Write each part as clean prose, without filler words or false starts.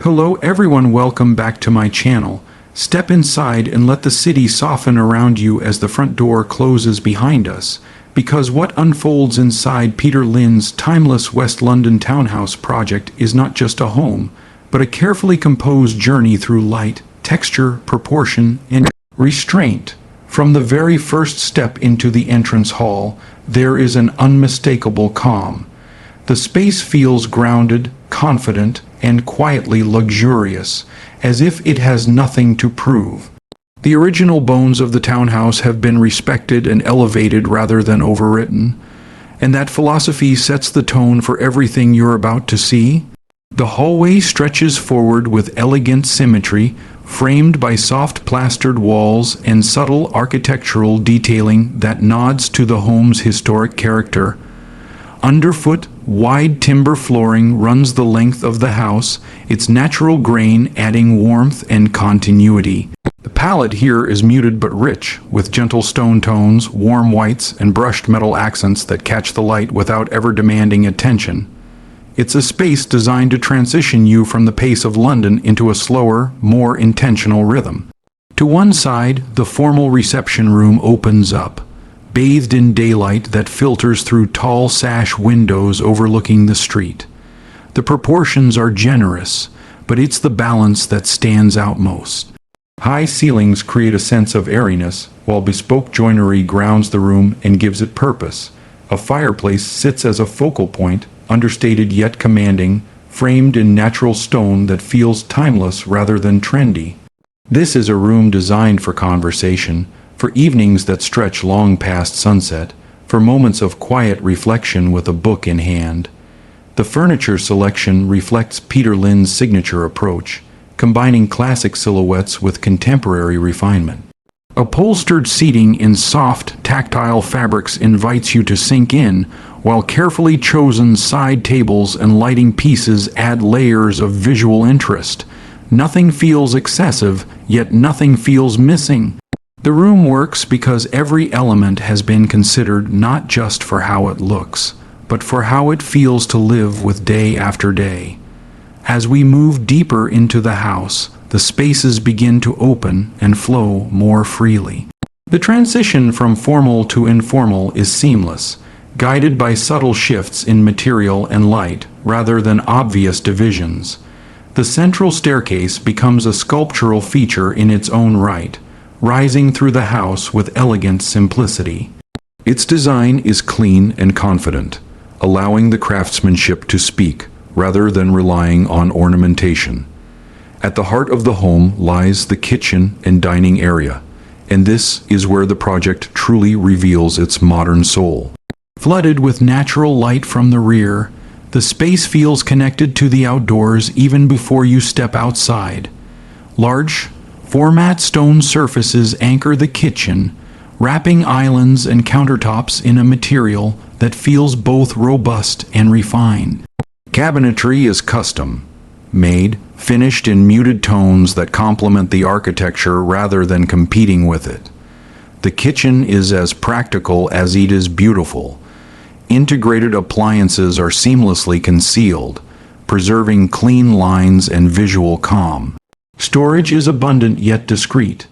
Hello everyone, welcome back to my channel. Step inside and let the city soften around you as the front door closes behind us, because what unfolds inside Peter Lynn's timeless West London townhouse project is not just a home, but a carefully composed journey through light, texture, proportion, and restraint. From the very first step into the entrance hall, there is an unmistakable calm. The space feels grounded, confident, and quietly luxurious, as if it has nothing to prove. The original bones of the townhouse have been respected and elevated rather than overwritten, and that philosophy sets the tone for everything you're about to see. The hallway stretches forward with elegant symmetry, framed by soft plastered walls and subtle architectural detailing that nods to the home's historic character. Underfoot, wide timber flooring runs the length of the house, its natural grain adding warmth and continuity. The palette here is muted but rich, with gentle stone tones, warm whites, and brushed metal accents that catch the light without ever demanding attention. It's a space designed to transition you from the pace of London into a slower, more intentional rhythm. To one side, the formal reception room opens up, bathed in daylight that filters through tall sash windows overlooking the street. The proportions are generous, but it's the balance that stands out most. High ceilings create a sense of airiness, while bespoke joinery grounds the room and gives it purpose. A fireplace sits as a focal point, understated yet commanding, framed in natural stone that feels timeless rather than trendy. This is a room designed for conversation, for evenings that stretch long past sunset, for moments of quiet reflection with a book in hand. The furniture selection reflects Peter Lynn's signature approach, combining classic silhouettes with contemporary refinement. Upholstered seating in soft, tactile fabrics invites you to sink in, while carefully chosen side tables and lighting pieces add layers of visual interest. Nothing feels excessive, yet nothing feels missing. The room works because every element has been considered not just for how it looks, but for how it feels to live with day after day. As we move deeper into the house, the spaces begin to open and flow more freely. The transition from formal to informal is seamless, guided by subtle shifts in material and light rather than obvious divisions. The central staircase becomes a sculptural feature in its own right, rising through the house with elegant simplicity. Its design is clean and confident, allowing the craftsmanship to speak rather than relying on ornamentation. At the heart of the home lies the kitchen and dining area, and this is where the project truly reveals its modern soul. Flooded with natural light from the rear, the space feels connected to the outdoors even before you step outside. Large, format stone surfaces anchor the kitchen, wrapping islands and countertops in a material that feels both robust and refined. Cabinetry is custom made, finished in muted tones that complement the architecture rather than competing with it. The kitchen is as practical as it is beautiful. Integrated appliances are seamlessly concealed, preserving clean lines and visual calm. Storage is abundant yet discreet,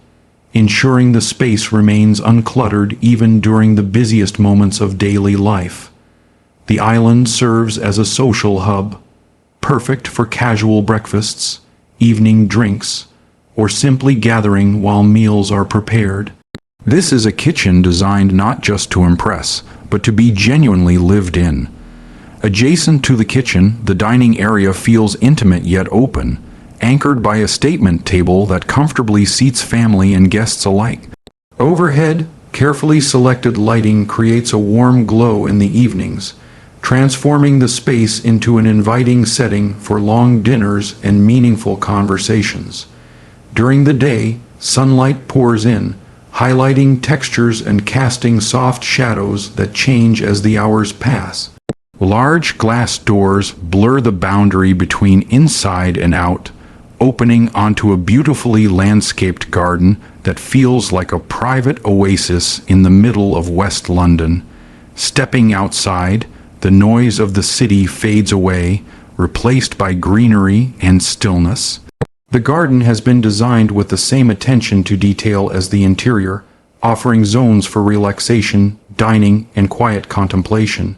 ensuring the space remains uncluttered even during the busiest moments of daily life. The island serves as a social hub, perfect for casual breakfasts, evening drinks, or simply gathering while meals are prepared. This is a kitchen designed not just to impress, but to be genuinely lived in. Adjacent to the kitchen, the dining area feels intimate yet open, anchored by a statement table that comfortably seats family and guests alike. Overhead, carefully selected lighting creates a warm glow in the evenings, transforming the space into an inviting setting for long dinners and meaningful conversations. During the day, sunlight pours in, highlighting textures and casting soft shadows that change as the hours pass. Large glass doors blur the boundary between inside and out, opening onto a beautifully landscaped garden that feels like a private oasis in the middle of West London. Stepping outside, the noise of the city fades away, replaced by greenery and stillness. The garden has been designed with the same attention to detail as the interior, offering zones for relaxation, dining, and quiet contemplation.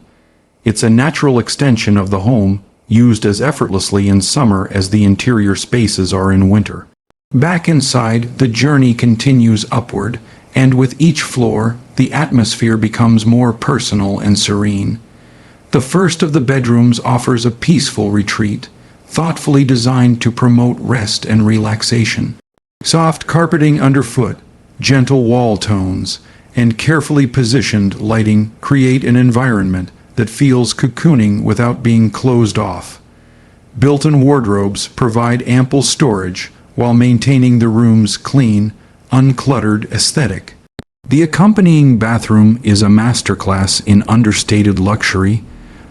It's a natural extension of the home, used as effortlessly in summer as the interior spaces are in winter. Back inside, the journey continues upward, and with each floor, the atmosphere becomes more personal and serene. The first of the bedrooms offers a peaceful retreat, thoughtfully designed to promote rest and relaxation. Soft carpeting underfoot, gentle wall tones, and carefully positioned lighting create an environment that feels cocooning without being closed off. Built-in wardrobes provide ample storage while maintaining the room's clean, uncluttered aesthetic. The accompanying bathroom is a masterclass in understated luxury.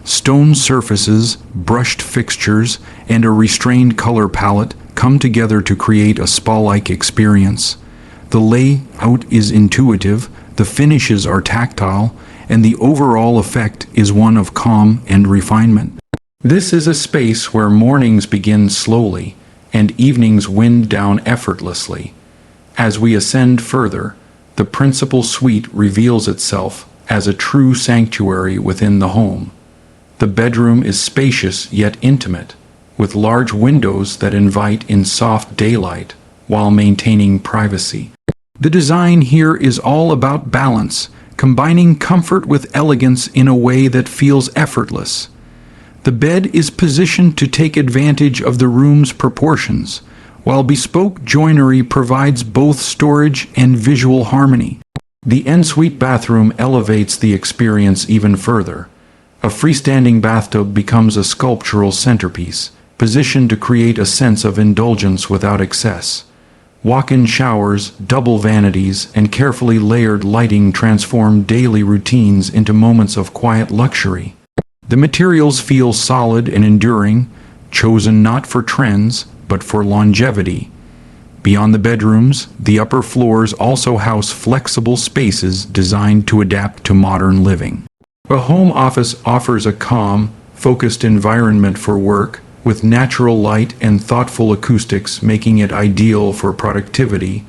Stone surfaces, brushed fixtures, and a restrained color palette come together to create a spa-like experience. The layout is intuitive, the finishes are tactile, and the overall effect is one of calm and refinement. This is a space where mornings begin slowly and evenings wind down effortlessly. As we ascend further, the principal suite reveals itself as a true sanctuary within the home. The bedroom is spacious yet intimate, with large windows that invite in soft daylight while maintaining privacy. The design here is all about balance, combining comfort with elegance in a way that feels effortless. The bed is positioned to take advantage of the room's proportions, while bespoke joinery provides both storage and visual harmony. The ensuite bathroom elevates the experience even further. A freestanding bathtub becomes a sculptural centerpiece, positioned to create a sense of indulgence without excess. Walk-in showers, double vanities, and carefully layered lighting transform daily routines into moments of quiet luxury. The materials feel solid and enduring, chosen not for trends, but for longevity. Beyond the bedrooms, the upper floors also house flexible spaces designed to adapt to modern living. A home office offers a calm, focused environment for work, with natural light and thoughtful acoustics making it ideal for productivity.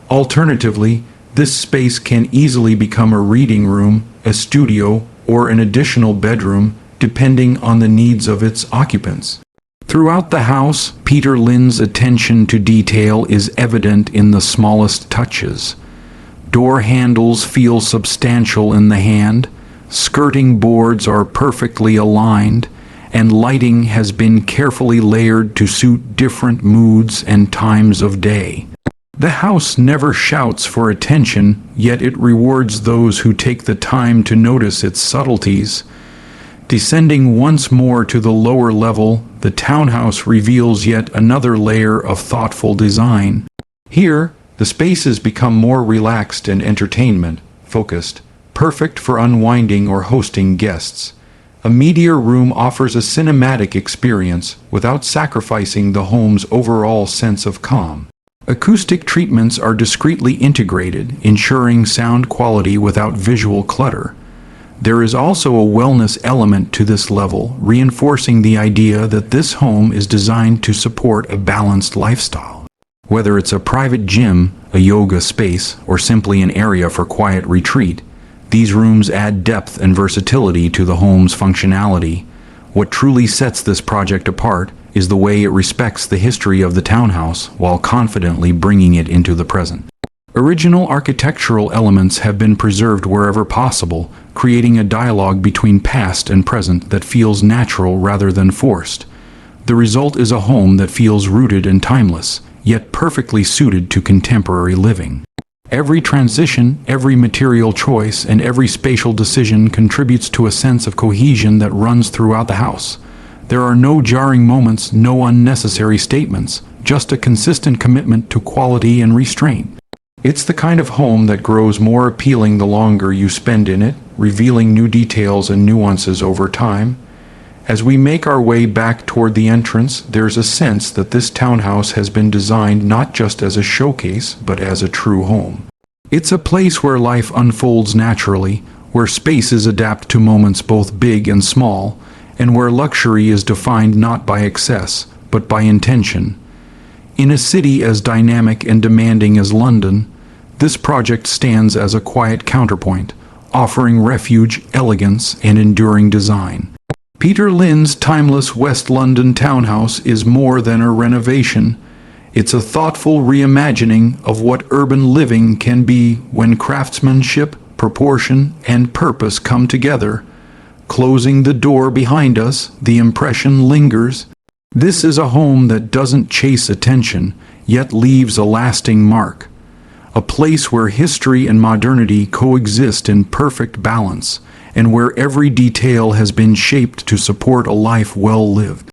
Alternatively, this space can easily become a reading room, a studio, or an additional bedroom, depending on the needs of its occupants. Throughout the house, Peter Lynn's attention to detail is evident in the smallest touches. Door handles feel substantial in the hand, skirting boards are perfectly aligned, and lighting has been carefully layered to suit different moods and times of day. The house never shouts for attention, yet it rewards those who take the time to notice its subtleties. Descending once more to the lower level, the townhouse reveals yet another layer of thoughtful design. Here, the spaces become more relaxed and entertainment-focused, perfect for unwinding or hosting guests. A media room offers a cinematic experience without sacrificing the home's overall sense of calm. Acoustic treatments are discreetly integrated, ensuring sound quality without visual clutter. There is also a wellness element to this level, reinforcing the idea that this home is designed to support a balanced lifestyle. Whether it's a private gym, a yoga space, or simply an area for quiet retreat, these rooms add depth and versatility to the home's functionality. What truly sets this project apart is the way it respects the history of the townhouse while confidently bringing it into the present. Original architectural elements have been preserved wherever possible, creating a dialogue between past and present that feels natural rather than forced. The result is a home that feels rooted and timeless, yet perfectly suited to contemporary living. Every transition, every material choice, and every spatial decision contributes to a sense of cohesion that runs throughout the house. There are no jarring moments, no unnecessary statements, just a consistent commitment to quality and restraint. It's the kind of home that grows more appealing the longer you spend in it, revealing new details and nuances over time. As we make our way back toward the entrance, there's a sense that this townhouse has been designed not just as a showcase, but as a true home. It's a place where life unfolds naturally, where spaces adapt to moments both big and small, and where luxury is defined not by excess, but by intention. In a city as dynamic and demanding as London, this project stands as a quiet counterpoint, offering refuge, elegance, and enduring design. Peter Lynn's timeless West London townhouse is more than a renovation. It's a thoughtful reimagining of what urban living can be when craftsmanship, proportion, and purpose come together. Closing the door behind us, the impression lingers. This is a home that doesn't chase attention, yet leaves a lasting mark. A place where history and modernity coexist in perfect balance, and where every detail has been shaped to support a life well lived.